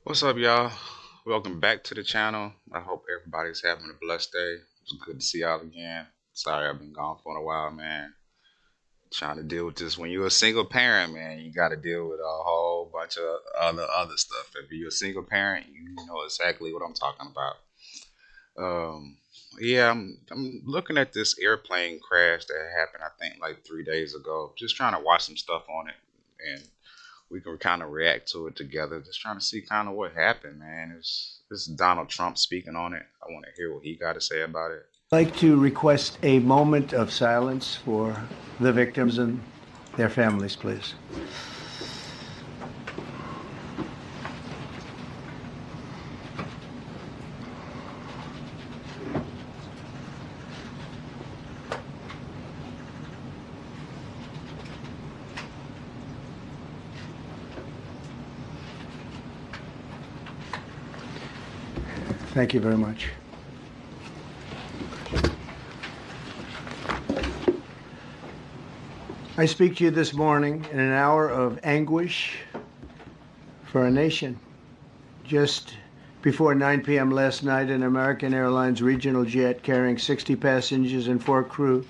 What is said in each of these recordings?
What's up, y'all? Welcome back to the channel. I hope everybody's having a blessed day. It's good to see y'all again. Sorry I've been gone for a while, man. Trying to deal with this. When you're a single parent, man, you got to deal with a whole bunch of other stuff. If you're a single parent, you know exactly what I'm talking about. Um, yeah, I'm looking at this airplane crash that happened. I think like 3 days ago. Just trying to watch some stuff on it, and we can kind of react to it together. Just trying to see kind of what happened, man. It's Donald Trump speaking on it. I want to hear what he got to say about it. I'd like to request a moment of silence for the victims and their families, please. Thank you very much. I speak to you this morning in an hour of anguish for our nation. Just before 9 p.m. last night, an American Airlines regional jet carrying 60 passengers and 4 crew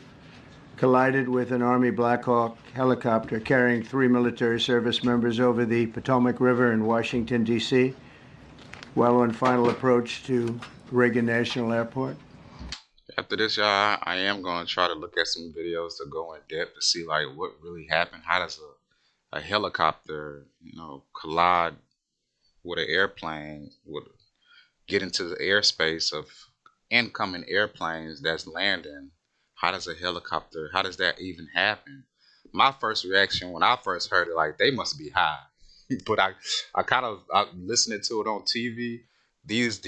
collided with an Army Black Hawk helicopter carrying 3 military service members over the Potomac River in Washington, D.C., while on final approach to Reagan National Airport. After this, y'all, I am going to try to look at some videos to go in depth to see like what really happened. How does a helicopter, collide with an airplane, would get into the airspace of incoming airplanes that's landing? How does a helicopter, how does that even happen? My first reaction when I first heard it, like they must be high. But I kind of listening to it on TV. These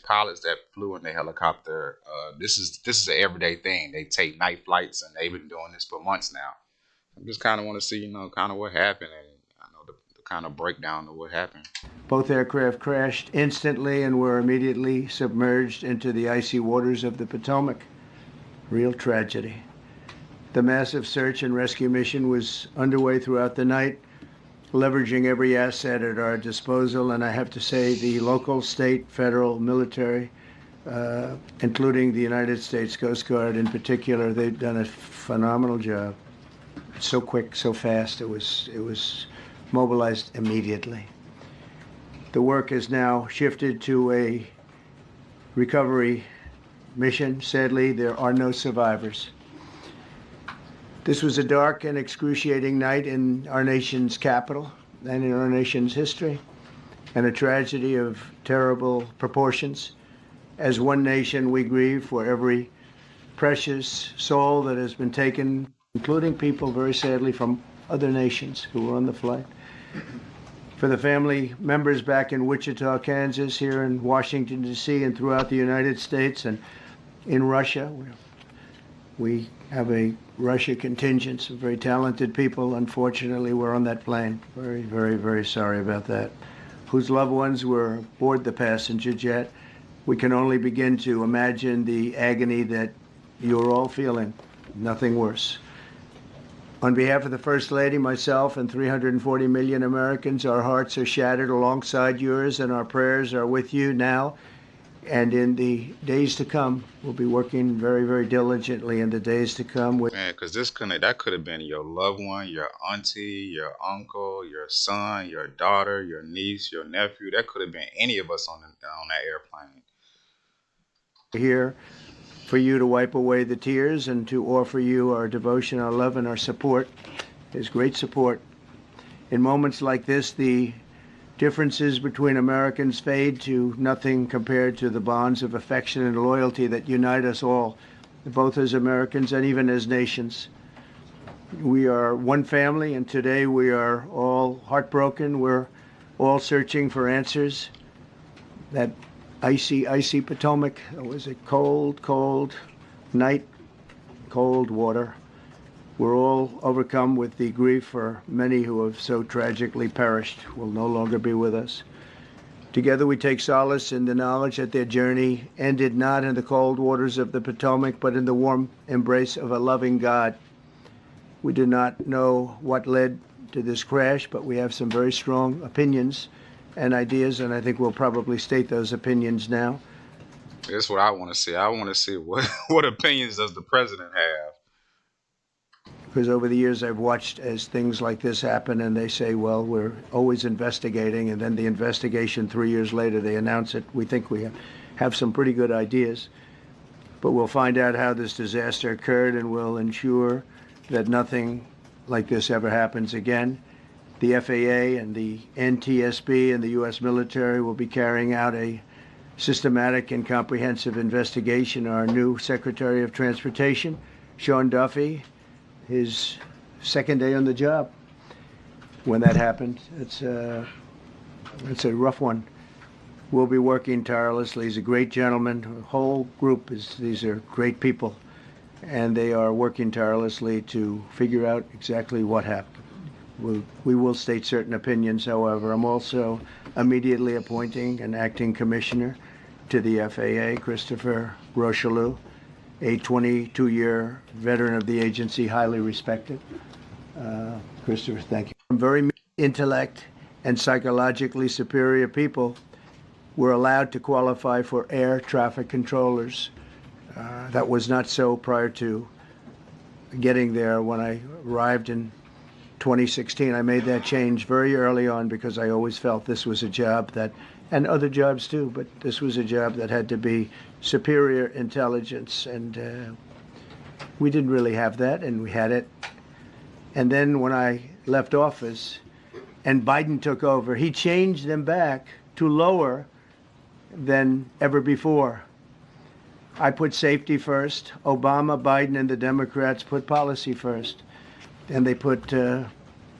pilots that flew in the helicopter, this is an everyday thing. They take night flights and they've been doing this for months now. I just kind of want to see, kind of what happened, and I know the kind of breakdown of what happened. Both aircraft crashed instantly and were immediately submerged into the icy waters of the Potomac. Real tragedy. The massive search and rescue mission was underway throughout the night, leveraging every asset at our disposal, and I have to say the local, state, federal, military, including the United States Coast Guard in particular, they've done a phenomenal job. So quick, so fast, it was mobilized immediately. The work has now shifted to a recovery mission. Sadly, there are no survivors. This was a dark and excruciating night in our nation's capital and in our nation's history, and a tragedy of terrible proportions. As one nation, we grieve for every precious soul that has been taken, including people, very sadly, from other nations who were on the flight. For the family members back in Wichita, Kansas, here in Washington, D.C., and throughout the United States and in Russia, we have a Russia contingent, some very talented people. Unfortunately, were on that plane. Very, very, very sorry about that. Whose loved ones were aboard the passenger jet. We can only begin to imagine the agony that you're all feeling. Nothing worse. On behalf of the First Lady, myself, and 340 million Americans, our hearts are shattered alongside yours, and our prayers are with you now and in the days to come. We'll be working very, very diligently in the days to come. Man, because that could have been your loved one, your auntie, your uncle, your son, your daughter, your niece, your nephew. That could have been any of us on that airplane. Here for you to wipe away the tears and to offer you our devotion, our love, and our support. His great support. In moments like this, the differences between Americans fade to nothing compared to the bonds of affection and loyalty that unite us all, both as Americans and even as nations. We are one family, and today we are all heartbroken. We're all searching for answers. That icy Potomac, it was a cold, cold night, cold water. We're all overcome with the grief for many who have so tragically perished, will no longer be with us. Together we take solace in the knowledge that their journey ended not in the cold waters of the Potomac, but in the warm embrace of a loving God. We do not know what led to this crash, but we have some very strong opinions and ideas, and I think we'll probably state those opinions now. That's what I want to see. I want to see what what opinions does the president have. Because over the years I've watched as things like this happen, and they say, well, we're always investigating, and then the investigation 3 years later, they announce it. We think we have some pretty good ideas, but we'll find out how this disaster occurred, and we'll ensure that nothing like this ever happens again. The FAA and the NTSB and the U.S. military will be carrying out a systematic and comprehensive investigation. Our new Secretary of Transportation, Sean Duffy, his second day on the job when that happened. It's a rough one. We'll be working tirelessly. He's a great gentleman. The whole group these are great people, and they are working tirelessly to figure out exactly what happened. We will state certain opinions, however. I'm also immediately appointing an acting commissioner to the FAA, Christopher Rocheleau, a 22-year veteran of the agency, highly respected. Christopher, thank you. Very intellect and psychologically superior people were allowed to qualify for air traffic controllers. That was not so prior to getting there. When I arrived in 2016, I made that change very early on because I always felt this was a job that, and other jobs too, but this was a job that had to be superior intelligence, and we didn't really have that, and we had it. And then when I left office and Biden took over, he changed them back to lower than ever before. I put safety first. Obama, Biden, and the Democrats put policy first. And they put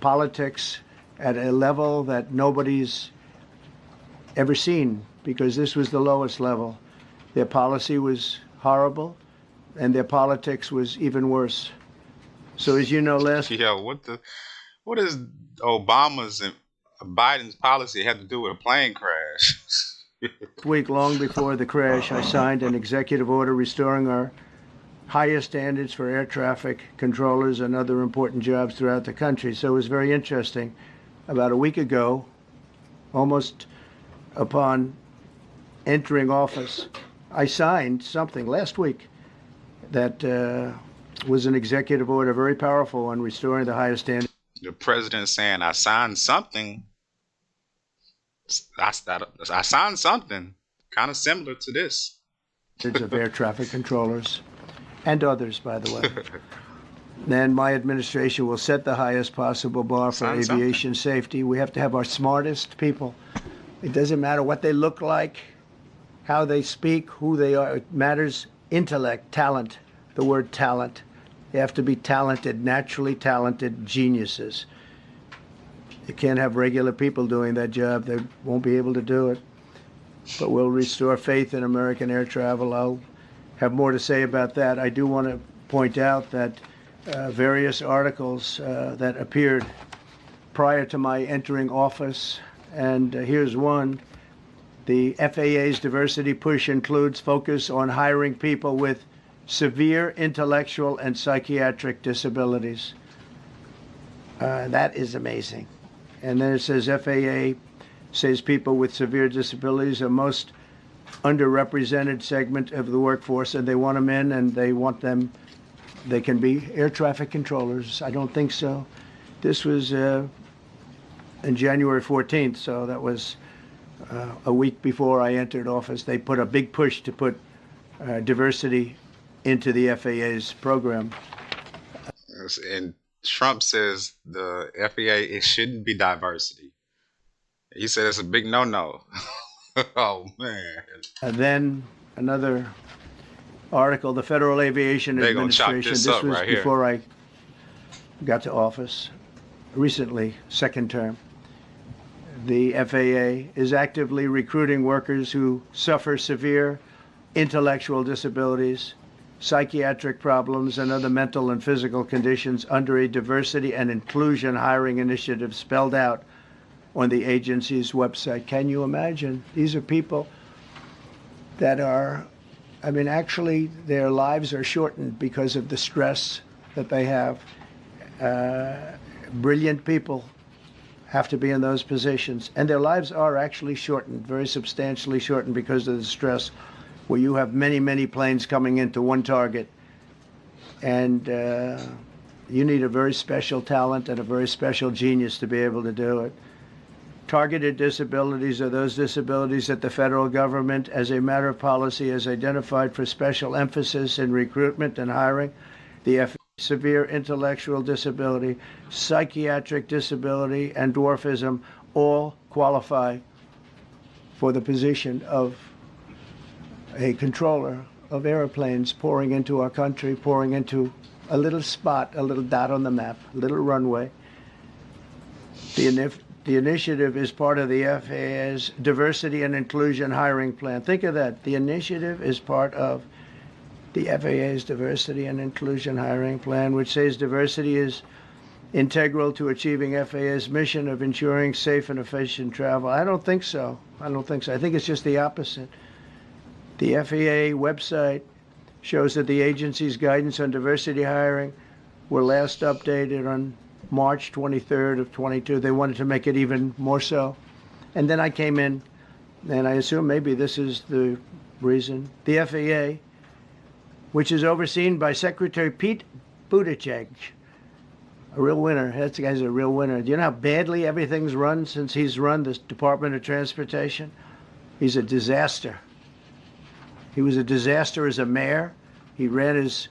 politics at a level that nobody's ever seen, because this was the lowest level. Their policy was horrible, and their politics was even worse. So as you know, What does Obama's and Biden's policy have to do with a plane crash? week, long before the crash, I signed an executive order restoring our higher standards for air traffic controllers and other important jobs throughout the country. So it was very interesting. About a week ago, almost upon entering office, I signed something last week that was an executive order, very powerful, on restoring the highest standards. The president saying, I signed something. I signed something kind of similar to this. Of air traffic controllers and others, by the way. Then my administration will set the highest possible bar for aviation safety. We have to have our smartest people. It doesn't matter what they look like, how they speak, who they are. It matters intellect, talent, the word talent. They have to be talented, naturally talented geniuses. You can't have regular people doing that job. They won't be able to do it. But we'll restore faith in American air travel. I'll have more to say about that. I do want to point out that various articles that appeared prior to my entering office, and here's one. The FAA's diversity push includes focus on hiring people with severe intellectual and psychiatric disabilities. That is amazing. And then it says FAA says people with severe disabilities are most underrepresented segment of the workforce, and they want them in, and they can be air traffic controllers. I don't think so. This was in January 14th, so that was a week before I entered office. They put a big push to put diversity into the FAA's program. And Trump says the FAA, it shouldn't be diversity. He said it's a big no-no. Oh, man. And then another article, the Federal Aviation Administration. This was right before I got to office, recently, second term. The FAA is actively recruiting workers who suffer severe intellectual disabilities, psychiatric problems, and other mental and physical conditions under a diversity and inclusion hiring initiative spelled out on the agency's website. Can you imagine? These are people that are, actually their lives are shortened because of the stress that they have. Brilliant people. have to be in those positions. And their lives are actually shortened, very substantially shortened because of the stress, where you have many, many planes coming into one target. And you need a very special talent and a very special genius to be able to do it. Targeted disabilities are those disabilities that the federal government, as a matter of policy, has identified for special emphasis in recruitment and hiring. The severe intellectual disability, psychiatric disability, and dwarfism all qualify for the position of a controller of airplanes pouring into our country, pouring into a little spot, a little dot on the map, a little runway. The initiative is part of the FAA's Diversity and Inclusion Hiring Plan. Think of that. The initiative is part of the FAA's Diversity and Inclusion Hiring Plan, which says diversity is integral to achieving FAA's mission of ensuring safe and efficient travel. I don't think so. I think it's just the opposite. The FAA website shows that the agency's guidance on diversity hiring were last updated on March 23rd of 22. They wanted to make it even more so. And then I came in, and I assume maybe this is the reason. The FAA, which is overseen by Secretary Pete Buttigieg, a real winner. That guy's a real winner. Do you know how badly everything's run since he's run this Department of Transportation? He's a disaster. He was a disaster as a mayor. He ran his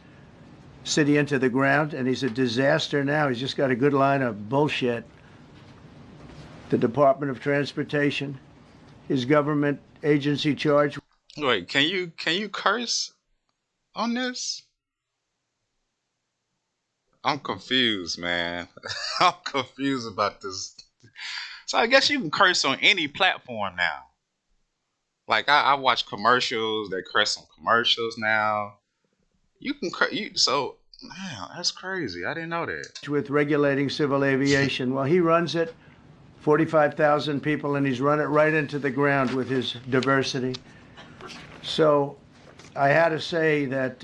city into the ground, and he's a disaster now. He's just got a good line of bullshit. The Department of Transportation, his government agency charged. Wait, can you curse on this? I'm confused, man. I'm confused about this. So I guess you can curse on any platform now. Like I watch commercials. They curse on commercials now. You can so man, that's crazy. I didn't know that. With regulating civil aviation. Well, he runs it, 45,000 people, and he's run it right into the ground with his diversity. So I had to say that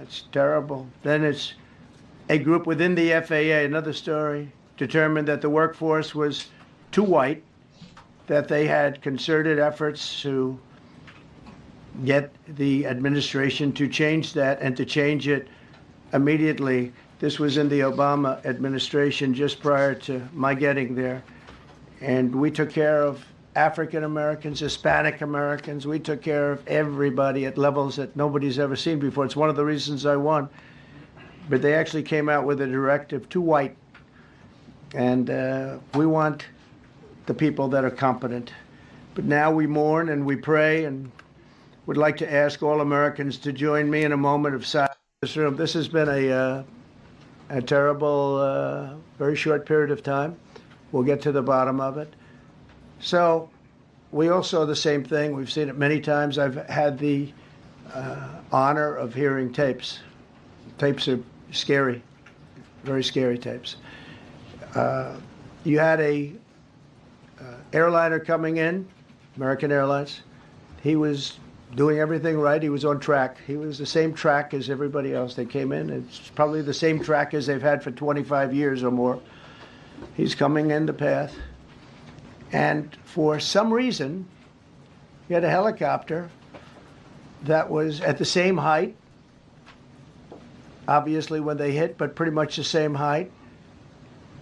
it's terrible. Then it's a group within the FAA, another story, determined that the workforce was too white, that they had concerted efforts to get the administration to change that and to change it immediately. This was in the Obama administration just prior to my getting there. And we took care of African Americans, Hispanic Americans. We took care of everybody at levels that nobody's ever seen before. It's one of the reasons I won. But they actually came out with a directive, too white. And we want the people that are competent. But now we mourn and we pray and would like to ask all Americans to join me in a moment of silence in this room. This has been a terrible, very short period of time. We'll get to the bottom of it. So we all saw the same thing. We've seen it many times. I've had the honor of hearing tapes. Tapes are scary, very scary tapes. You had a airliner coming in, American Airlines. He was doing everything right. He was on track. He was the same track as everybody else. They came in. It's probably the same track as they've had for 25 years or more. He's coming in the path. And for some reason, he had a helicopter that was at the same height, obviously when they hit, but pretty much the same height,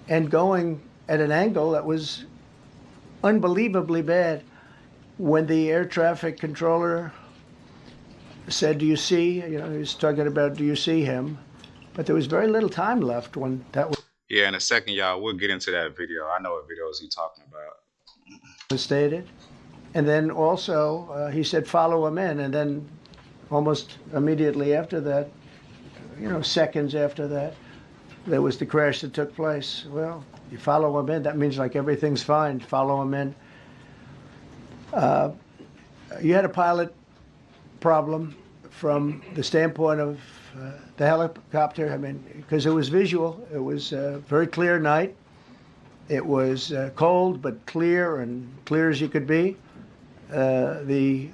and going at an angle that was unbelievably bad. When the air traffic controller said, "Do you see?" He was talking about, "Do you see him?" But there was very little time left when that Yeah, in a second, y'all, we'll get into that video. I know what video is he talking about. was stated. And then also he said, "Follow him in." And then almost immediately after that, seconds after that, there was the crash that took place. Well, you follow him in, that means like everything's fine. Follow him in. You had a pilot problem from the standpoint of the helicopter. I mean, because it was visual. It was a very clear night. It was cold but clear, and clear as you could be. The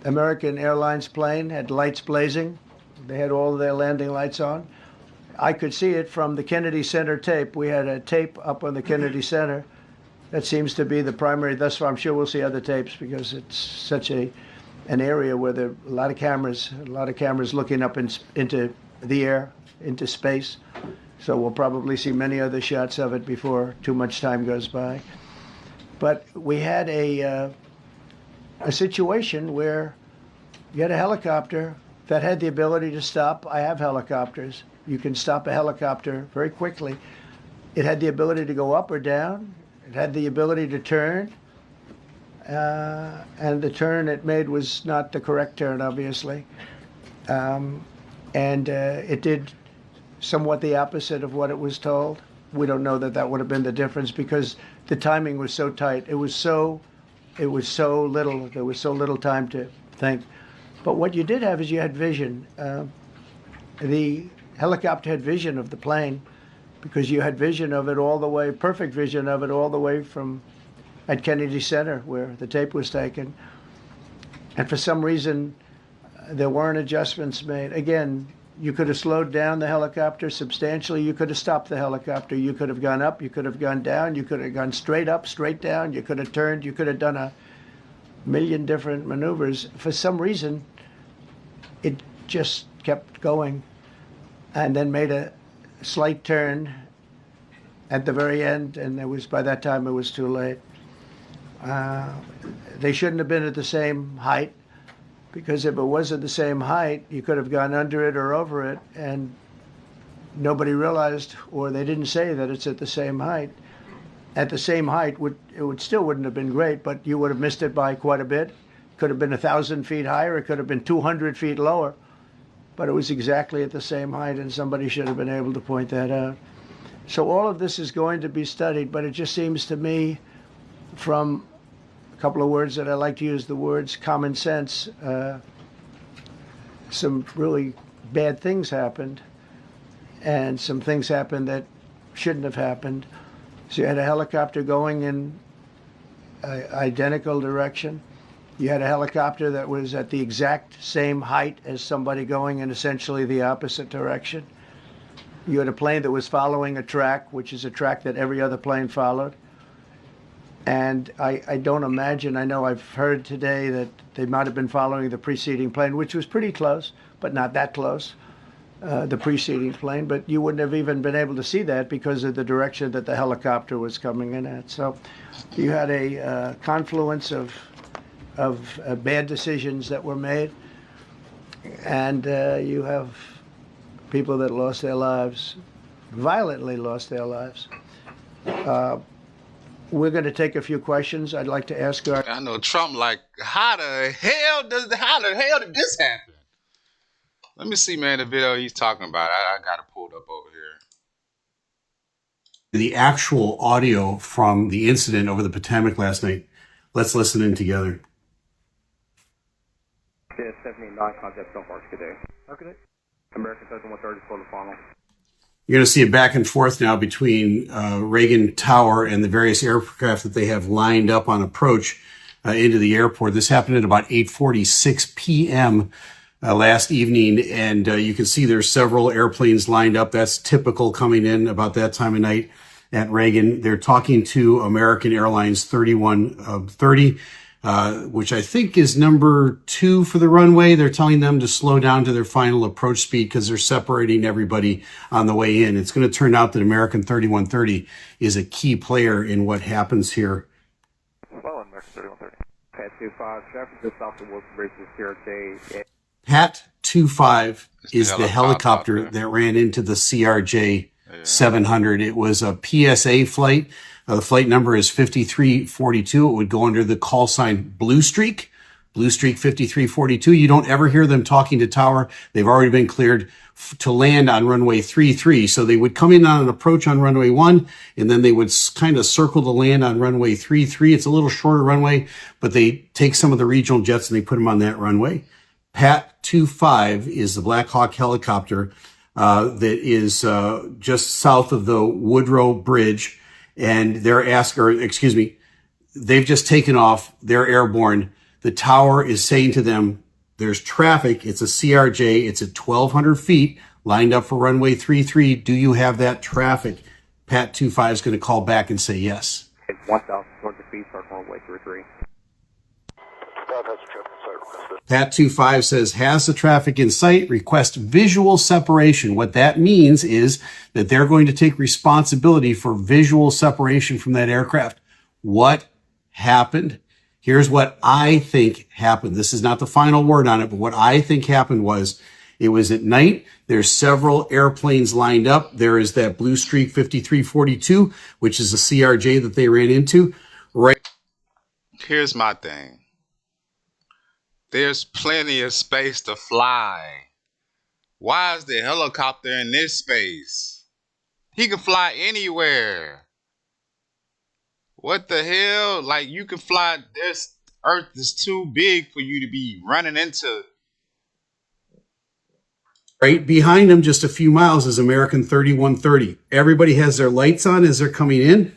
American Airlines plane had lights blazing. They had all of their landing lights on. I could see it from the Kennedy Center tape. We had a tape up on the Kennedy Center That seems to be the primary. Thus far, I'm sure we'll see other tapes because it's such an area where there are a lot of cameras looking up into the air, into space. So we'll probably see many other shots of it before too much time goes by. But we had a situation where you had a helicopter that had the ability to stop. I have helicopters. You can stop a helicopter very quickly. It had the ability to go up or down. It had the ability to turn. And the turn it made was not the correct turn, obviously. It did somewhat the opposite of what it was told. We don't know that that would have been the difference because the timing was so tight. It was so little. There was so little time to think. But what you did have is you had vision. The helicopter had vision of the plane because you had vision of it all the way, perfect vision of it all the way from at Kennedy Center where the tape was taken. And for some reason, there weren't adjustments made. Again, you could have slowed down the helicopter substantially. You could have stopped the helicopter. You could have gone up. You could have gone down. You could have gone straight up, straight down. You could have turned. You could have done a million different maneuvers. For some reason, it just kept going and then made a slight turn at the very end. And by that time, it was too late. They shouldn't have been at the same height. Because if it was at the same height, you could have gone under it or over it, and nobody realized, or they didn't say that it's at the same height. At the same height, it still wouldn't have been great, but you would have missed it by quite a bit. It could have been 1,000 feet higher. It could have been 200 feet lower. But it was exactly at the same height, and somebody should have been able to point that out. So all of this is going to be studied, but it just seems to me from a couple of words that I like to use, the words common sense. Some really bad things happened, and some things happened that shouldn't have happened. So you had a helicopter going in an identical direction. You had a helicopter that was at the exact same height as somebody going in essentially the opposite direction. You had a plane that was following a track, which is a track that every other plane followed. And I don't imagine, I know I've heard today that they might have been following the preceding plane, which was pretty close, but not that close, the preceding plane. But you wouldn't have even been able to see that because of the direction that the helicopter was coming in at. So you had a confluence of bad decisions that were made. And you have people that lost their lives, violently lost their lives. We're going to take a few questions. I'd like to ask our... I know Trump like, how the hell did this happen? Let me see, man, the video he's talking about. I got it pulled up over here. The actual audio from the incident over the Potomac last night. Let's listen in together. Yeah, 79 contact so far. Good day. Okay. American 3130 for the final. You're going to see a back and forth now between Reagan Tower and the various aircraft that they have lined up on approach into the airport. This happened at about 8:46 p.m. Last evening, and you can see there's several airplanes lined up. That's typical coming in about that time of night at Reagan. They're talking to American Airlines 3130. Which I think is number 2 for the runway. They're telling them to slow down to their final approach speed because they're separating everybody on the way in. It's going to turn out that American 3130 is a key player in what happens here. Well, American 3130. Pat 25, traffic just off the Wilson Bridge is CRJ. Pat 25 is the helicopter that ran into the CRJ 700. It was a PSA flight. The flight number is 5342. It would go under the call sign Blue Streak 5342. You don't ever hear them talking to tower. They've already been cleared to land on runway 33. So they would come in on an approach on runway 1, and then they would kind of circle to land on runway 33. It's a little shorter runway, but they take some of the regional jets and they put them on that runway. Pat 25 is the Black Hawk helicopter that is just south of the Woodrow Bridge. And they've just taken off. They're airborne. The tower is saying to them, there's traffic. It's a CRJ. It's at 1,200 feet lined up for runway 33. Do you have that traffic? Pat 25 is going to call back and say yes. It's 1,000 towards the feet, start runway 33. Pat 25 says, has the traffic in sight, request visual separation. What that means is that they're going to take responsibility for visual separation from that aircraft. What happened? Here's what I think happened. This is not the final word on it, but what I think happened was it was at night. There's several airplanes lined up. There is that Blue Streak 5342, which is a CRJ that they ran into. Right. Here's my thing. There's plenty of space to fly. Why is the helicopter in this space? He can fly anywhere. What the hell? Like, you can fly. This Earth is too big for you to be running into. Right behind them, just a few miles, is American 3130. Everybody has their lights on as they're coming in.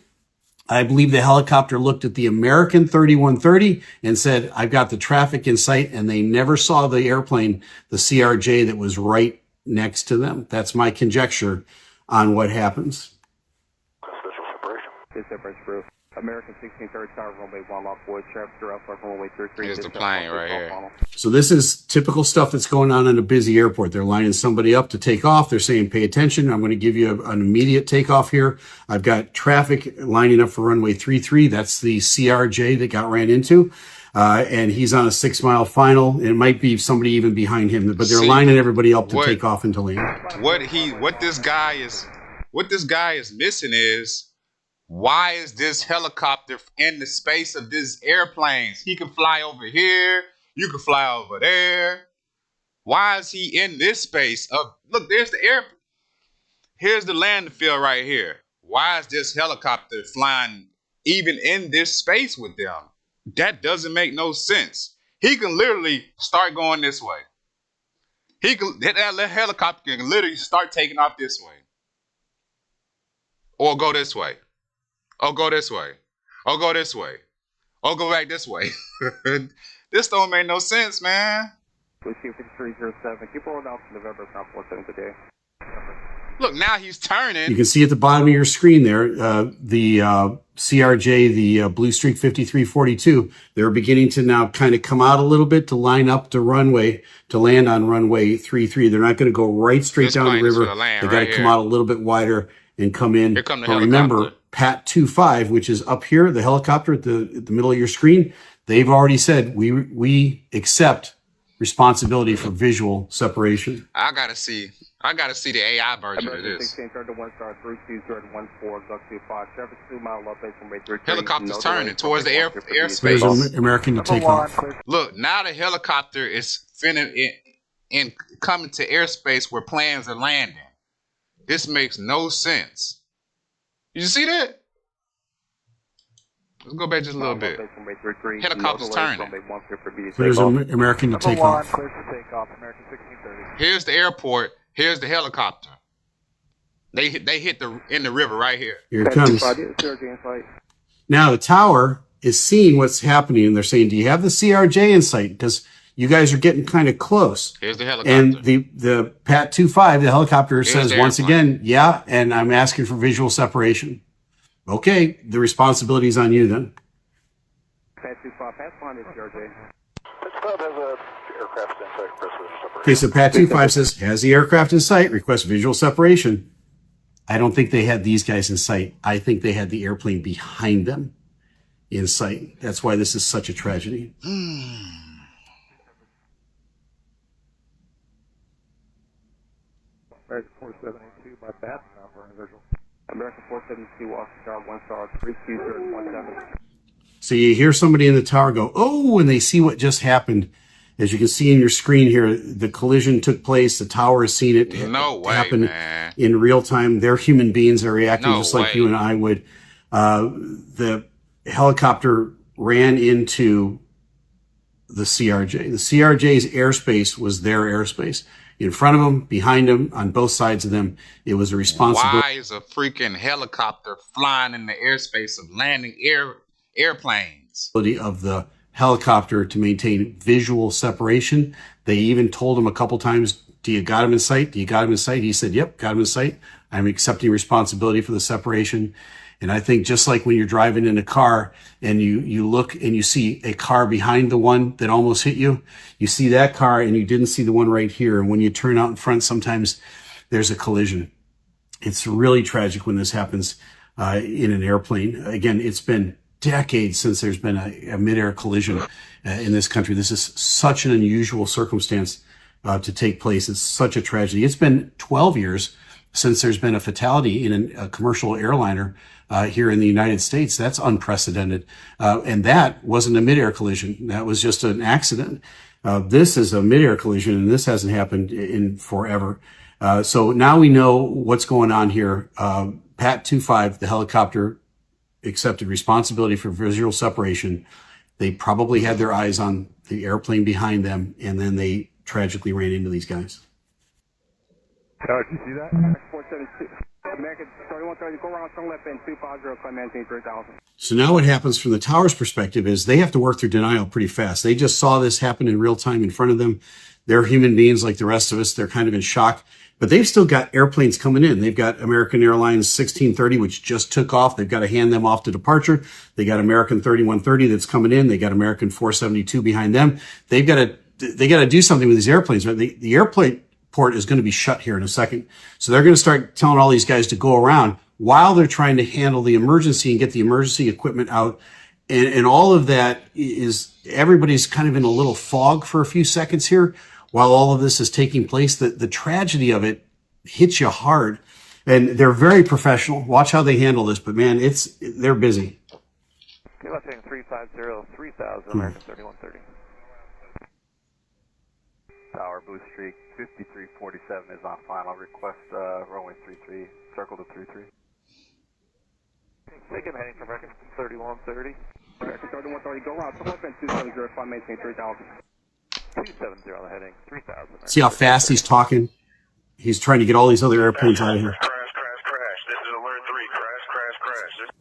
I believe the helicopter looked at the American 3130 and said, I've got the traffic in sight, and they never saw the airplane, the CRJ that was right next to them. That's my conjecture on what happens. American 1630 tower, runway 1 lock void, traffic direct flight runway 33. Here's the plane right here. So this is typical stuff that's going on in a busy airport. They're lining somebody up to take off. They're saying, pay attention. I'm going to give you an immediate takeoff here. I've got traffic lining up for runway 33. That's the CRJ that got ran into. And he's on a 6-mile final. It might be somebody even behind him, but they're lining everybody up to take off and to land. What this guy is missing is, why is this helicopter in the space of these airplanes? He can fly over here. You can fly over there. Why is he in this space of, look, there's the air. Here's the landing field right here. Why is this helicopter flying even in this space with them? That doesn't make no sense. He can literally start going this way. That helicopter can literally start taking off this way. Or go this way. Or go this way. Or go this way. Or go back this way. This don't make no sense, man. Whiskey 5307, keep rolling out to November, South 47 today. Look, now he's turning. You can see at the bottom of your screen there, the CRJ, the Blue Streak 5342. They're beginning to now kind of come out a little bit to line up the runway, to land on runway 33. They're not going to go right straight down the river. They got to come out a little bit wider and come in. Here come the but remember, Pat 25, which is up here, the helicopter at the middle of your screen, they've already said we accept responsibility for visual separation. I gotta see the AI version of this. Helicopter's turning towards the airspace. There's American to take off. Look, now the helicopter is in coming to airspace where planes are landing. This makes no sense. You see that? Let's go back just a little bit. Helicopter's turning. There's American to take off. Here's the airport. Here's the helicopter. They hit in the river right here. Here it comes. Now the tower is seeing what's happening, and they're saying, "Do you have the CRJ in sight? Because you guys are getting kind of close." Here's the helicopter. And the Pat 25, the helicopter, says once again, "Yeah," and I'm asking for visual separation. Okay, the responsibility is on you then. Pat 25, pass on this CRJ. Okay, so Pat 25 says, has the aircraft in sight, request visual separation. I don't think they had these guys in sight. I think they had the airplane behind them in sight. That's why this is such a tragedy. American 472 by Pat, visual. American 472, Oscar 1 star 32017. So you hear somebody in the tower go, oh, and they see what just happened. As you can see in your screen here, the collision took place. The tower has seen it happen in real time. They're human beings. They're reacting just like you and I would. The helicopter ran into the CRJ. The CRJ's airspace was their airspace. In front of them, behind them, on both sides of them, it was a responsibility. Why is a freaking helicopter flying in the airspace of landing airplanes? Of the helicopter to maintain visual separation. They even told him a couple times, do you got him in sight? Do you got him in sight? He said, yep, got him in sight. I'm accepting responsibility for the separation. And I think just like when you're driving in a car and you look and you see a car behind the one that almost hit you, you see that car and you didn't see the one right here. And when you turn out in front, sometimes there's a collision. It's really tragic when this happens in an airplane. Again, it's been decades since there's been a mid-air collision in this country. This is such an unusual circumstance to take place. It's such a tragedy. It's been 12 years since there's been a fatality in a commercial airliner here in the United States. That's unprecedented. And that wasn't a mid-air collision. That was just an accident. This is a mid-air collision, and this hasn't happened in forever. So now we know what's going on here. Pat 25, the helicopter, accepted responsibility for visual separation. They probably had their eyes on the airplane behind them, and then they tragically ran into these guys. Did you see that? 472. American 3130, go around turn left end 250, climb maintain 3000. So now what happens from the tower's perspective is they have to work through denial pretty fast. They just saw this happen in real time in front of them. They're human beings like the rest of us. They're kind of in shock. But they've still got airplanes coming in. They've got American Airlines 1630, which just took off. They've got to hand them off to departure. They got American 3130 that's coming in. They got American 472 behind them. They got to do something with these airplanes, right? The airplane port is going to be shut here in a second. So they're going to start telling all these guys to go around while they're trying to handle the emergency and get the emergency equipment out. And all of that is, everybody's kind of in a little fog for a few seconds here while all of this is taking place. The tragedy of it hits you hard, and they're very professional. Watch how they handle this, but man, they're busy. Okay, left heading 350, 3000, American 3130. Tower, Blue Streak, 5347 is on final. Request runway 33, circle to 33. Taking heading for American 3130. American 3130, go around turn left end 270, climb maintain 3000. 270 on the heading, 3000. See how fast he's talking? He's trying to get all these other airplanes out of here. Crash. This is alert 3. Crash.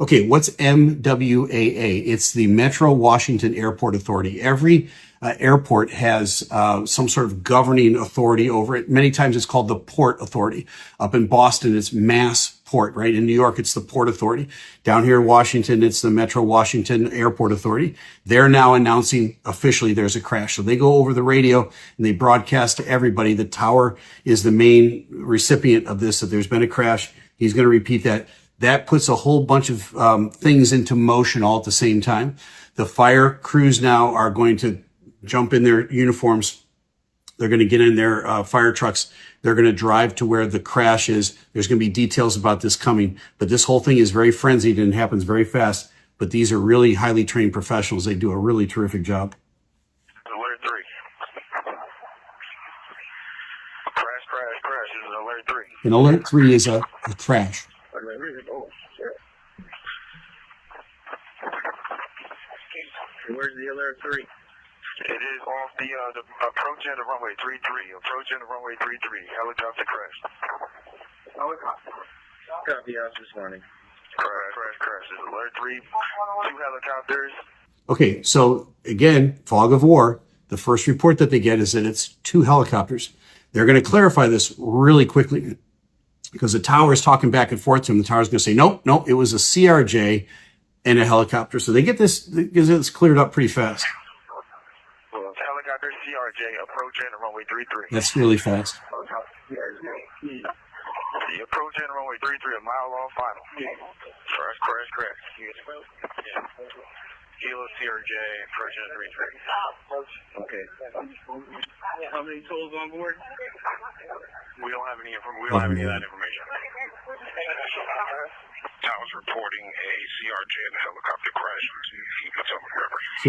Okay, what's MWAA? It's the Metro Washington Airport Authority. Every airport has some sort of governing authority over it. Many times it's called the Port Authority. Up in Boston, it's Mass Port, right? In New York, it's the Port Authority. Down here in Washington, it's the Metro Washington Airport Authority. They're now announcing officially there's a crash. So they go over the radio and they broadcast to everybody. The tower is the main recipient of this, that there's been a crash. He's going to repeat that. That puts a whole bunch of things into motion all at the same time. The fire crews now are going to jump in their uniforms. They're going to get in their fire trucks. They're going to drive to where the crash is. There's going to be details about this coming, but this whole thing is very frenzied and happens very fast. But these are really highly trained professionals. They do a really terrific job. Alert 3. Crash. This is alert 3. And alert 3 is a crash. Where's the alert 3? It is off the approach end of runway 33. Approach end of runway 33. Helicopter crash. Copy out this morning. Crash. This is alert 3. 2 helicopters. Okay, so again, fog of war. The first report that they get is that it's 2 helicopters. They're going to clarify this really quickly because the tower is talking back and forth to them. The tower is going to say, nope, it was a CRJ and a helicopter. So they get this, because it's cleared up pretty fast. Helicopter CRJ approach end of runway 33. That's really fast. The approach end runway 33, a mile off final. Crash. Kilo CRJ, approach end 33. Okay. How many totals on board? We don't have any of that information. Tower's reporting a CRJ and a helicopter crash. So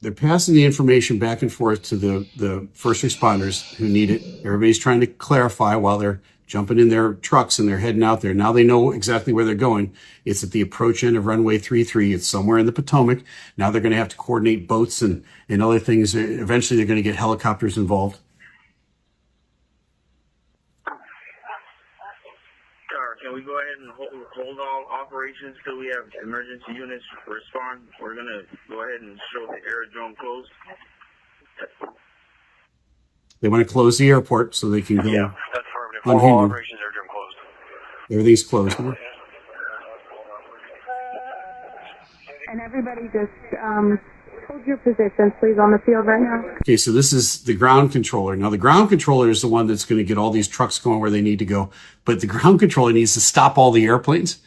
they're passing the information back and forth to the first responders who need it. Everybody's trying to clarify while they're jumping in their trucks and they're heading out there. Now they know exactly where they're going. It's at the approach end of runway 33. It's somewhere in the Potomac. Now they're going to have to coordinate boats and other things. Eventually they're going to get helicopters involved. Can we go ahead and hold all operations till we have emergency units respond? We're going to go ahead and show the aerodrome closed. They want to close the airport so they can go. Yeah, that's affirmative. All operations aerodrome closed. Everything's closed. And everybody just hold your positions, please, on the field right now. Okay, so this is the ground controller. Now, the ground controller is the one that's going to get all these trucks going where they need to go. But the ground controller needs to stop all the airplanes.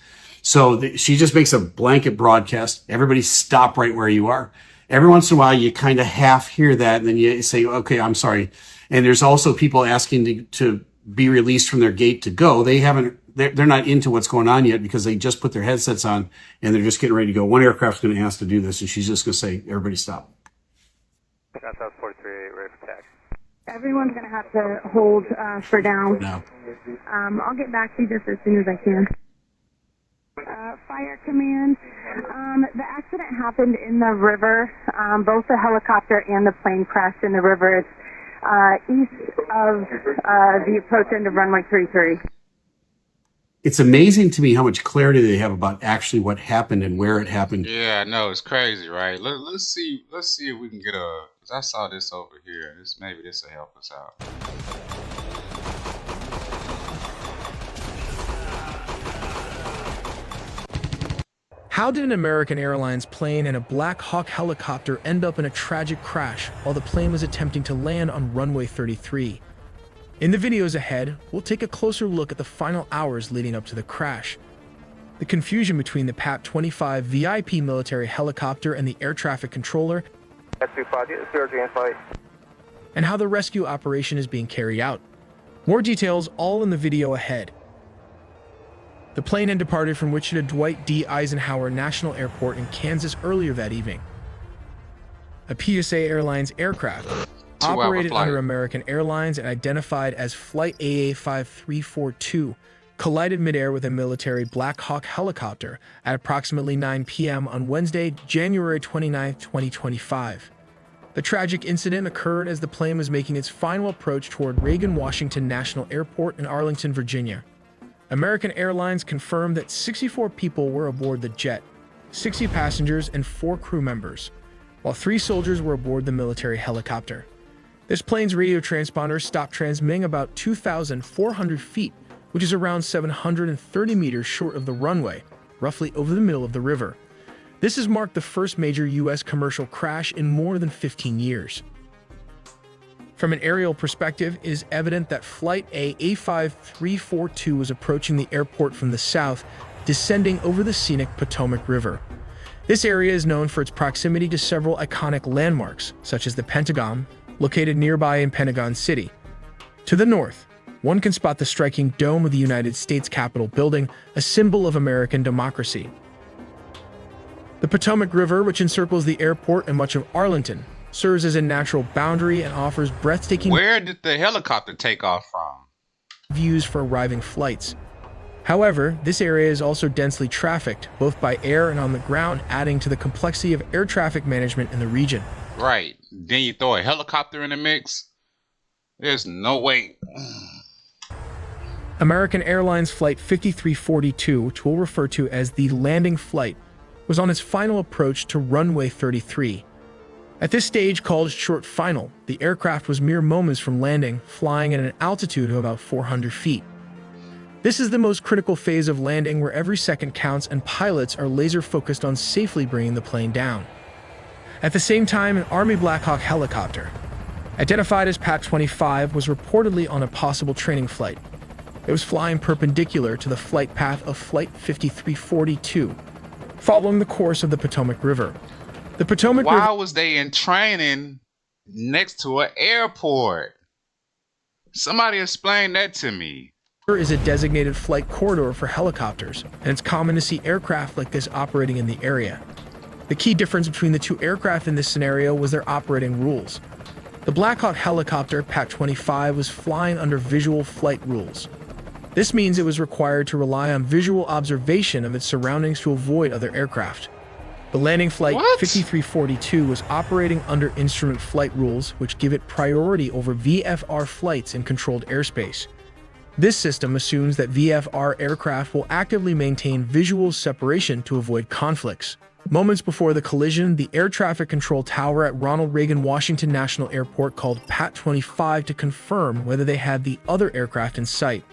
So she just makes a blanket broadcast. Everybody stop right where you are. Every once in a while, you kind of half hear that, and then you say, okay, I'm sorry. And there's also people asking to be released from their gate to go. They're not into what's going on yet because they just put their headsets on and they're just getting ready to go. One aircraft's going to ask to do this, and she's just going to say, everybody stop. That's 43, ready for taxi. Everyone's going to have to hold for down. No. I'll get back to you just as soon as I can. Fire command. The accident happened in the river. Both the helicopter and the plane crashed in the river. It's east of the approach end of runway 33. It's amazing to me how much clarity they have about actually what happened and where it happened. Yeah, I know, it's crazy, right? Let's see if we can get a. Cause I saw this over here. Maybe this will help us out. How did an American Airlines plane and a Black Hawk helicopter end up in a tragic crash while the plane was attempting to land on runway 33? In the videos ahead, we'll take a closer look at the final hours leading up to the crash, the confusion between the PAT-25 VIP military helicopter and the air traffic controller, and how the rescue operation is being carried out. More details all in the video ahead. The plane had departed from Wichita Dwight D. Eisenhower National Airport in Kansas earlier that evening. A PSA Airlines aircraft operated under American Airlines and identified as Flight AA5342 collided midair with a military Black Hawk helicopter at approximately 9 p.m. on Wednesday, January 29, 2025. The tragic incident occurred as the plane was making its final approach toward Reagan Washington National Airport in Arlington, Virginia. American Airlines confirmed that 64 people were aboard the jet, 60 passengers and 4 crew members, while 3 soldiers were aboard the military helicopter. This plane's radio transponder stopped transmitting about 2,400 feet, which is around 730 meters short of the runway, roughly over the middle of the river. This has marked the first major U.S. commercial crash in more than 15 years. From an aerial perspective, it is evident that Flight AA5342 was approaching the airport from the south, descending over the scenic Potomac River. This area is known for its proximity to several iconic landmarks, such as the Pentagon, located nearby in Pentagon City. To the north, one can spot the striking dome of the United States Capitol building, a symbol of American democracy. The Potomac River, which encircles the airport and much of Arlington, serves as a natural boundary and offers breathtaking Where did the helicopter take off from? views for arriving flights. However, this area is also densely trafficked, both by air and on the ground, adding to the complexity of air traffic management in the region. Right. Then you throw a helicopter in the mix? There's no way. American Airlines Flight 5342, which we'll refer to as the landing flight, was on its final approach to runway 33. At this stage, called short final, the aircraft was mere moments from landing, flying at an altitude of about 400 feet. This is the most critical phase of landing, where every second counts and pilots are laser-focused on safely bringing the plane down. At the same time, an Army Black Hawk helicopter, identified as PAT-25, was reportedly on a possible training flight. It was flying perpendicular to the flight path of Flight 5342, following the course of the Potomac River. The Potomac River. Why was they in training next to an airport? Somebody explain that to me. Is a designated flight corridor for helicopters, and it's common to see aircraft like this operating in the area. The key difference between the two aircraft in this scenario was their operating rules. The Black Hawk helicopter, PAT-25, was flying under visual flight rules. This means it was required to rely on visual observation of its surroundings to avoid other aircraft. The landing flight 5342 was operating under instrument flight rules, which give it priority over VFR flights in controlled airspace. This system assumes that VFR aircraft will actively maintain visual separation to avoid conflicts. Moments before the collision, the air traffic control tower at Ronald Reagan Washington National Airport called PAT-25 to confirm whether they had the other aircraft in sight.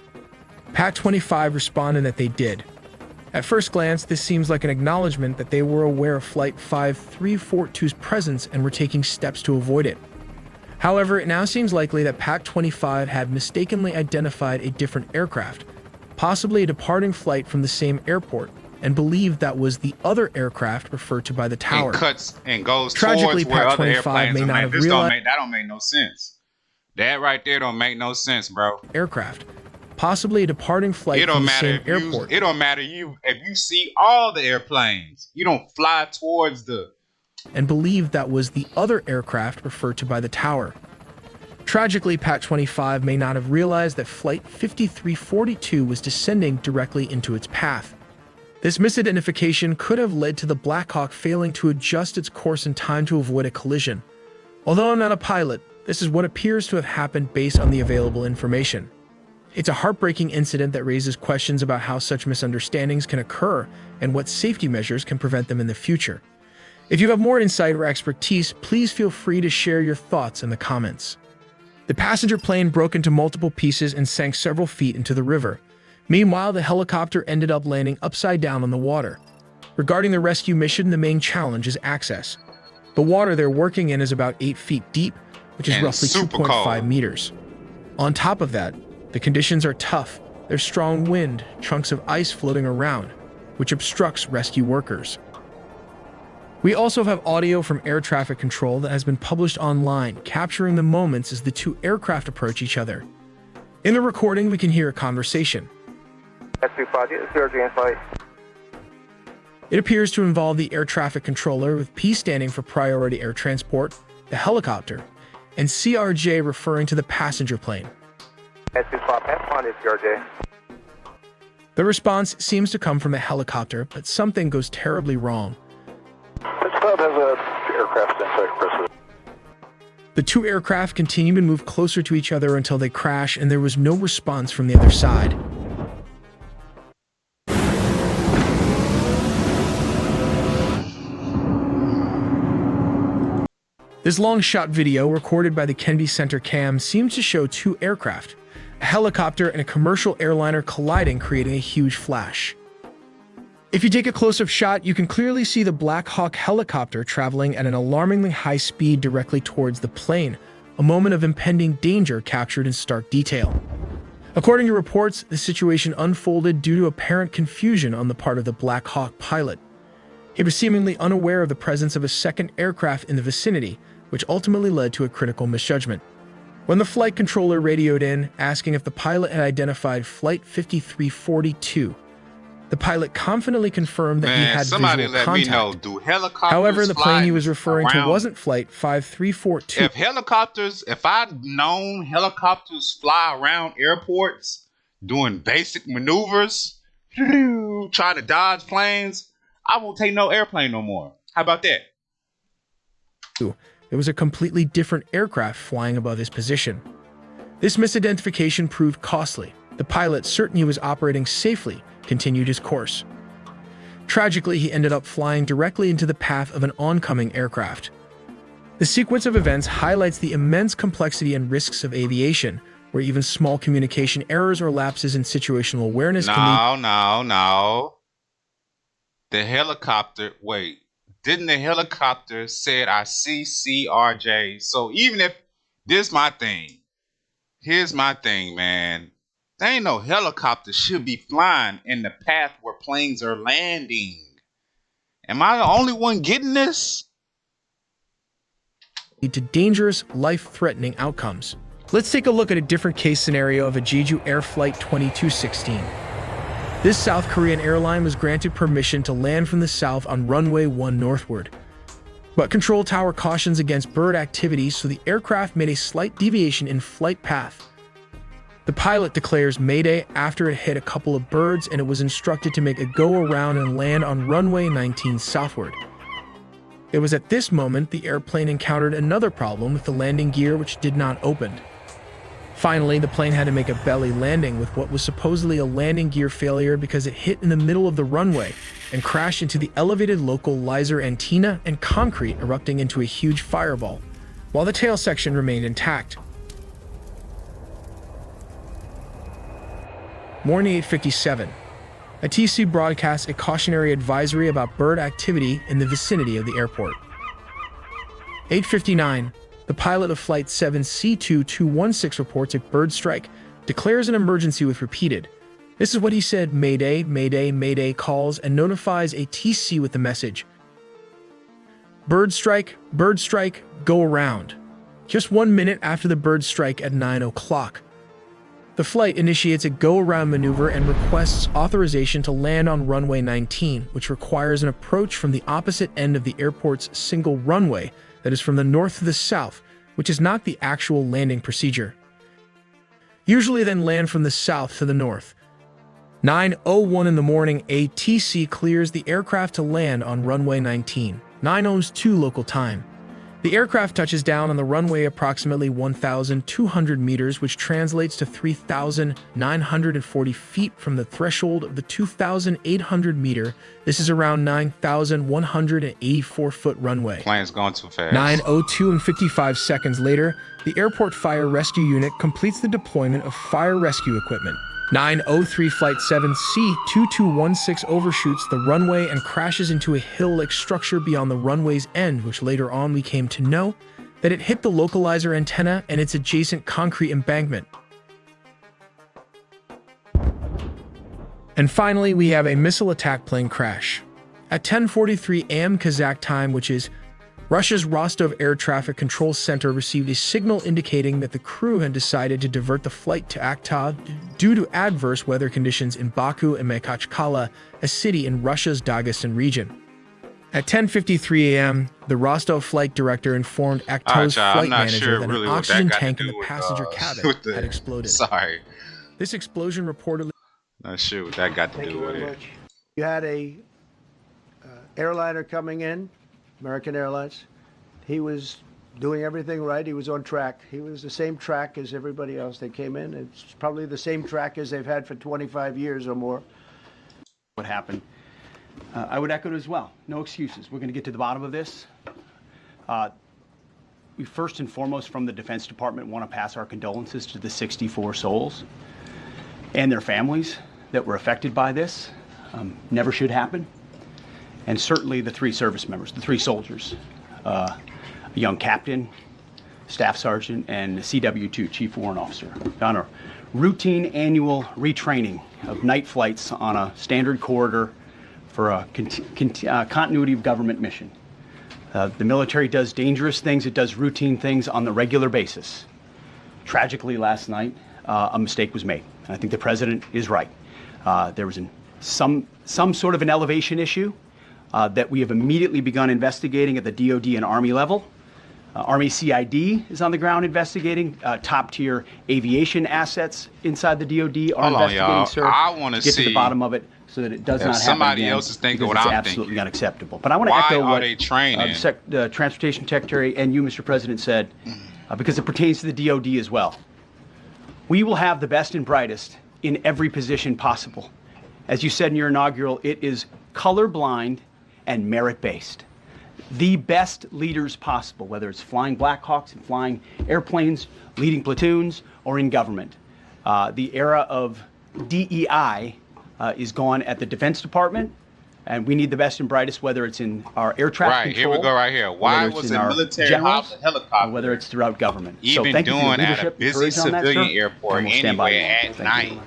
PAT-25 responded that they did. At first glance, this seems like an acknowledgement that they were aware of Flight 5342's presence and were taking steps to avoid it. However, it now seems likely that PAC-25 had mistakenly identified a different aircraft, possibly a departing flight from the same airport, and believed that was the other aircraft referred to by the tower. And cuts and goes Tragically, towards where other PAC-25 airplanes may are. not Man, have this realized that don't make no sense. That right there don't make no sense, bro. aircraft, possibly a departing flight from the same airport. It don't matter if you see all the airplanes. You don't fly towards the and believed that was the other aircraft referred to by the tower. Tragically, PAC-25 may not have realized that Flight 5342 was descending directly into its path. This misidentification could have led to the Black Hawk failing to adjust its course in time to avoid a collision. Although I'm not a pilot, this is what appears to have happened based on the available information. It's a heartbreaking incident that raises questions about how such misunderstandings can occur and what safety measures can prevent them in the future. If you have more insight or expertise, please feel free to share your thoughts in the comments. The passenger plane broke into multiple pieces and sank several feet into the river. Meanwhile, the helicopter ended up landing upside down on the water. Regarding the rescue mission, the main challenge is access. The water they're working in is about 8 feet deep, which is roughly 2.5 meters. On top of that, the conditions are tough. There's strong wind, chunks of ice floating around, which obstructs rescue workers. We also have audio from air traffic control that has been published online, capturing the moments as the two aircraft approach each other. In the recording, we can hear a conversation. It appears to involve the air traffic controller, with P standing for priority air transport, the helicopter, and CRJ referring to the passenger plane. The response seems to come from the helicopter, but something goes terribly wrong. The two aircraft continue to move closer to each other until they crash, and there was no response from the other side. This long-shot video, recorded by the Kennedy Center cam, seems to show two aircraft, a helicopter and a commercial airliner colliding, creating a huge flash. If you take a close-up shot, you can clearly see the Black Hawk helicopter traveling at an alarmingly high speed directly towards the plane, a moment of impending danger captured in stark detail. According to reports, the situation unfolded due to apparent confusion on the part of the Black Hawk pilot. He was seemingly unaware of the presence of a second aircraft in the vicinity, which ultimately led to a critical misjudgment. When the flight controller radioed in, asking if the pilot had identified Flight 5342, the pilot confidently confirmed that he had visual contact. However, the plane he was referring to wasn't Flight 5342. If I'd known helicopters fly around airports doing basic maneuvers, trying to dodge planes, I won't take no airplane no more. How about that? It was a completely different aircraft flying above his position. This misidentification proved costly. The pilot, certain he was operating safely, continued his course. Tragically, he ended up flying directly into the path of an oncoming aircraft. The sequence of events highlights the immense complexity and risks of aviation, where even small communication errors or lapses in situational awareness can lead... No. The helicopter, didn't the helicopter said I see CRJ? So even if here's my thing, man. There ain't no helicopter should be flying in the path where planes are landing. Am I the only one getting this? Lead to dangerous, life-threatening outcomes. Let's take a look at a different case scenario of a Jeju Air Flight 2216. This South Korean airline was granted permission to land from the south on runway 1 northward. But control tower cautions against bird activity, so the aircraft made a slight deviation in flight path. The pilot declares Mayday after it hit a couple of birds, and it was instructed to make a go-around and land on runway 19 southward. It was at this moment the airplane encountered another problem with the landing gear, which did not open. Finally, the plane had to make a belly landing with what was supposedly a landing gear failure because it hit in the middle of the runway and crashed into the elevated local laser antenna and concrete, erupting into a huge fireball, while the tail section remained intact. Morning 8:57. A TC broadcasts a cautionary advisory about bird activity in the vicinity of the airport. 8:59, the pilot of Flight 7 C2216 reports a bird strike, declares an emergency with repeated. This is what he said: Mayday, Mayday, Mayday, calls and notifies a TC with the message: bird strike, go around. Just 1 minute after the bird strike at 9 o'clock. The flight initiates a go-around maneuver and requests authorization to land on runway 19, which requires an approach from the opposite end of the airport's single runway that is from the north to the south, which is not the actual landing procedure. Usually then land from the south to the north. 9:01 in the morning, a TC clears the aircraft to land on runway 19, 9:02 local time. The aircraft touches down on the runway approximately 1,200 meters, which translates to 3,940 feet from the threshold of the 2,800 meter. This is around 9,184-foot runway. Plane's going too fast. 9:02 and 55 seconds later, the airport fire rescue unit completes the deployment of fire rescue equipment. 9:03 Flight 7 C2216 overshoots the runway and crashes into a hill-like structure beyond the runway's end, which later on we came to know that it hit the localizer antenna and its adjacent concrete embankment. And finally, we have a missile attack plane crash. At 10:43 a.m. Kazakh time, which is Russia's Rostov Air Traffic Control Center, received a signal indicating that the crew had decided to divert the flight to Aktau due to adverse weather conditions in Baku and Makhachkala, a city in Russia's Dagestan region. At 10:53 a.m., the Rostov flight director informed Aktau's flight manager that an oxygen tank in the passenger cabin had exploded. Sorry. This explosion reportedly... Not sure what that got to do with it. You had a airliner coming in, American Airlines. He was doing everything right. He was on track. He was the same track as everybody else that came in. It's probably the same track as they've had for 25 years or more. What happened? I would echo it as well. No excuses. We're going to get to the bottom of this. We first and foremost, from the Defense Department, want to pass our condolences to the 64 souls and their families that were affected by this. Never should happen. And certainly the three service members, the three soldiers, a young captain, staff sergeant, and a CW2, Chief Warrant Officer, on a routine annual retraining of night flights on a standard corridor for a continuity of government mission. The military does dangerous things. It does routine things on the regular basis. Tragically, last night, a mistake was made. And I think the president is right. There was some sort of an elevation issue that we have immediately begun investigating at the DoD and Army level. Army CID is on the ground investigating. Top-tier aviation assets inside the DoD are investigating, sir. I want to get to the bottom of it so that it does not happen somebody again, else is thinking what it's I'm absolutely thinking. Unacceptable. But I want to echo Why are what they training? the Transportation Secretary and you, Mr. President, said, because it pertains to the DoD as well. We will have the best and brightest in every position possible. As you said in your inaugural, it is colorblind and merit-based. The best leaders possible, whether it's flying Black Hawks and flying airplanes, leading platoons, or in government. The era of DEI is gone at the Defense Department, and we need the best and brightest, whether it's in our air traffic control. Right, here we go right here. Why was a military helicopter, whether it's throughout government? Even so doing at a busy civilian airport anyway at night?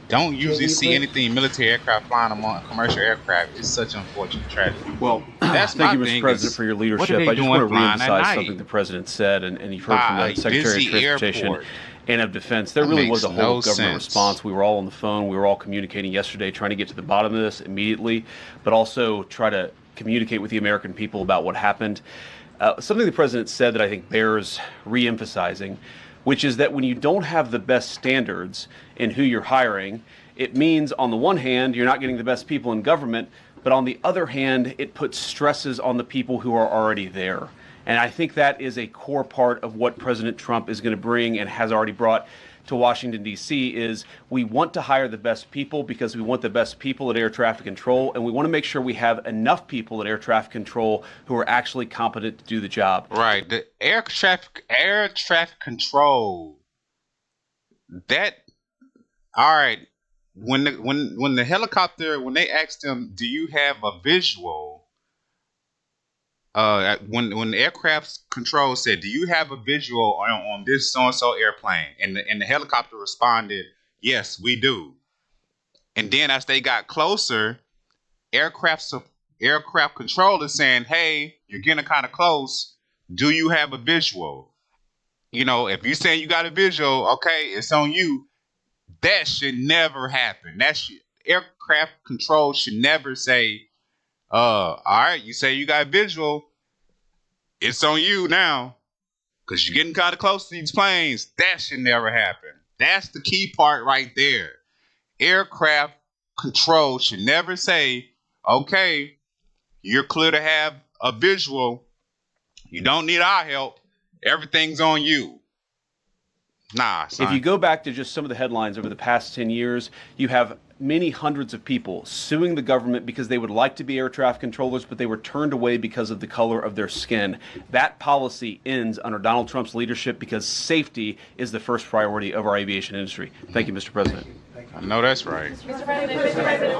Don't usually see anything military aircraft flying among commercial aircraft. It's such an unfortunate tragedy. Well, that's thank you, my Mr. thing President, is, for your leadership. what are they I just want to doing flying at reemphasize night? something the President said, and you've heard from the Secretary of busy Transportation airport. and of Defense. There That really makes was a whole no government sense. response. We were all on the phone. We were all communicating yesterday, trying to get to the bottom of this immediately, but also try to communicate with the American people about what happened. Something the President said that I think bears reemphasizing, which is that when you don't have the best standards in who you're hiring, it means, on the one hand, you're not getting the best people in government, but on the other hand, it puts stresses on the people who are already there. And I think that is a core part of what President Trump is going to bring and has already brought to Washington, D.C., is we want to hire the best people because we want the best people at air traffic control, and we want to make sure we have enough people at air traffic control who are actually competent to do the job. Right, the air traffic control. That, all right. when the helicopter, when they asked them, do you have a visual? When the aircraft control said, do you have a visual on this so and so airplane? And the helicopter responded, yes, we do. And then as they got closer, aircraft control is saying, hey, you're getting kind of close. Do you have a visual? You know, if you saying you got a visual, okay, it's on you. That should never happen. Aircraft control should never say, all right, you say you got a visual, it's on you now, because you're getting kind of close to these planes. That should never happen. That's the key part right there. Aircraft control should never say, okay, you're clear to have a visual. You don't need our help. Everything's on you. Nah, son. If you go back to just some of the headlines over the past 10 years, you have many hundreds of people suing the government because they would like to be air traffic controllers, but they were turned away because of the color of their skin. That policy ends under Donald Trump's leadership because safety is the first priority of our aviation industry. Thank you, Mr. President. I know that's right. Mr. President,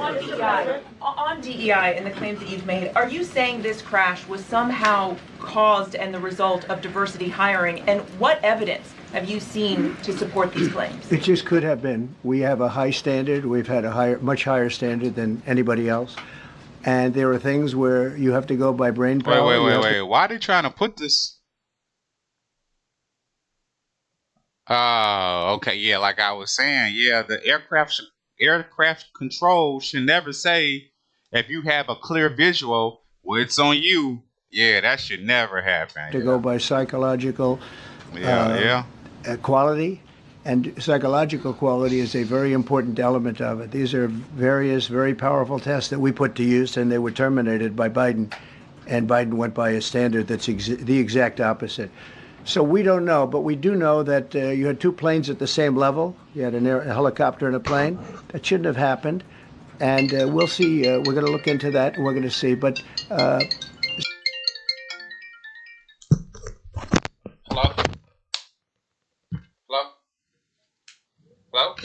on DEI and the claims that you've made, are you saying this crash was somehow caused and the result of diversity hiring? And what evidence have you seen to support these claims? It just could have been. We have a high standard. We've had a much higher standard than anybody else. And there are things where you have to go by brain power. Wait. Why are they trying to put this? Okay, yeah, like I was saying, yeah, the aircraft control should never say, if you have a clear visual, well, it's on you. Yeah, that should never happen. To go by psychological quality, and psychological quality is a very important element of it. These are various very powerful tests that we put to use, and they were terminated by Biden, and Biden went by a standard that's the exact opposite. So we don't know, but we do know that you had two planes at the same level. You had a helicopter and a plane. That shouldn't have happened. And we'll see. We're going to look into that, and we're going to see. But Hello? Hello? Hello?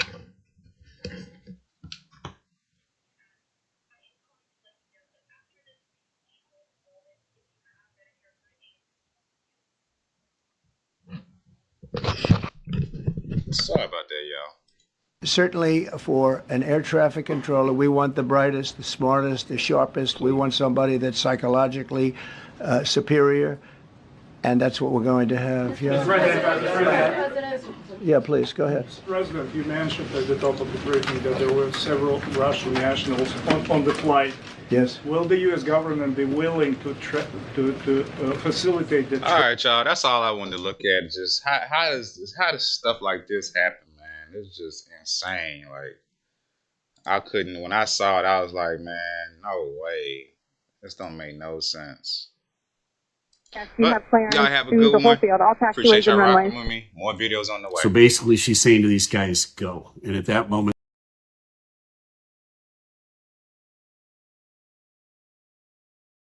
Sorry about that, y'all. certainly for an air traffic controller, we want the brightest, the smartest, the sharpest. We want somebody that's psychologically superior, and that's what we're going to have. Yeah. Yeah, please, go ahead. Mr. President, you mentioned at the top of the briefing that there were several Russian nationals on the flight. Yes. Will the U.S. government be willing to facilitate the? All right, y'all. That's all I wanted to look at. Just how does stuff like this happen, man? It's just insane. Like, I couldn't. When I saw it, I was like, man, no way. This don't make no sense. You have plans y'all have a to good the whole one. field, all taxiways Appreciate y'all and rocking runways. with me. More videos on the way. So basically, she's saying to these guys, go. And at that moment,